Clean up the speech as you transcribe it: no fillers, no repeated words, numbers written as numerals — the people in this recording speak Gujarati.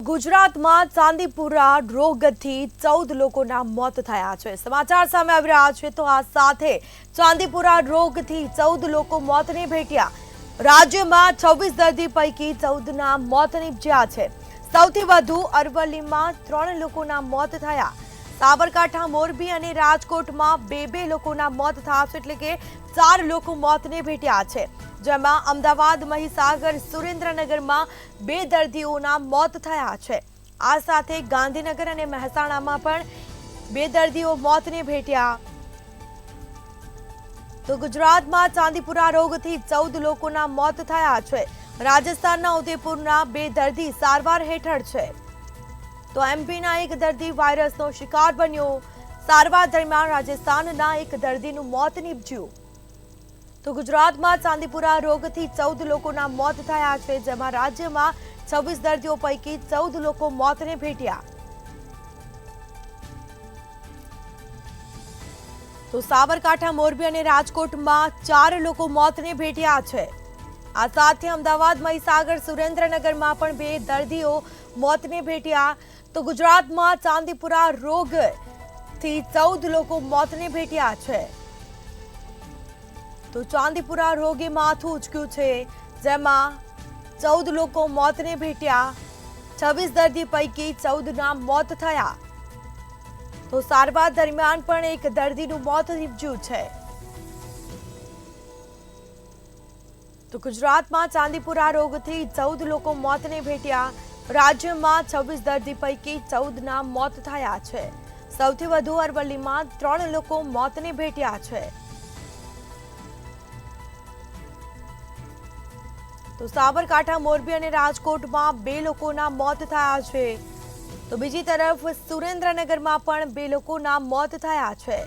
ગુજરાતમાં ચાંદીપુરા રોગથી 14 લોકોના મોત થયા છે। સમાચાર સામે આવી રહ્યા છે તો આ સાથે ચાંદીપુરા રોગથી 14 લોકો મોતને ભેટ્યા। રાજ્યમાં 26 દર્દી પૈકી 14ના મોત નિપજ્યા છે। સૌથી વધુ અરવલ્લીમાં 3 લોકોના મોત થયા। સાબરકાંઠા, મોરબી અને રાજકોટમાં બે લોકોના મોત થયા છે, એટલે કે 4 લોકો મોતને ભેટ્યા છે। જેમાં અમદાવાદ, મહીસાગર, સુરેન્દ્રનગરમાં 2 દર્દીઓના મોત થયા છે। આ સાથે ગાંધીનગર અને મહેસાણામાં પણ 2 દર્દીઓ મોતને ભેટ્યા। તો ગુજરાતમાં ચાંદીપુરા રોગથી 14 લોકોના મોત થયા છે। રાજસ્થાનના ઉદયપુરના 2 દર્દી સારવાર હેઠળ છે। તો એમપીના 1 દર્દી વાયરસનો શિકાર બન્યો। સારવાર દરમિયાન રાજસ્થાનના 1 દર્દીનું મોત નીપજ્યું। તો ગુજરાતમાં ચાંદીપુરા રોગથી 14 લોકોના મોત થયા છે, જેમાં રાજ્યમાં 26 દર્દીઓ પૈકી 14 લોકો મોતને ભેટ્યા। તો સાબરકાંઠા, મોરબી અને રાજકોટમાં 4 લોકો મોતને ભેટ્યા છે। આ સાથે અમદાવાદ, મહીસાગર, સુરેન્દ્રનગરમાં પણ 2 દર્દીઓ મોતને ભેટ્યા। તો ગુજરાતમાં ચાંદીપુરા રોગથી 14 લોકો મોતને ભેટ્યા છે। તો ચાંદીપુરા રોગે માથું ઉચક્યું છે, જેમાં 14 લોકો મોતને ભેટ્યા। 26 દર્દી પૈકી 14ના મોત થયા। તો સારવાર દરમિયાન પણ 1 દર્દીનું મોત નીપજ્યું છે। તો ગુજરાતમાં ચાંદીપુરા રોગથી 14 લોકો મોતને ભેટ્યા। રાજ્યમાં 26 દર્દી પૈકી 14ના મોત થયા છે। સૌથી વધુ અરવલ્લીમાં 3 લોકો મોતને ભેટ્યા છે। તો સાબરકાંઠા, મોરબી અને રાજકોટમાં 2 લોકોના મોત થયા છે। તો બીજી તરફ સુરેન્દ્રનગરમાં પણ 2 લોકોના મોત થયા છે।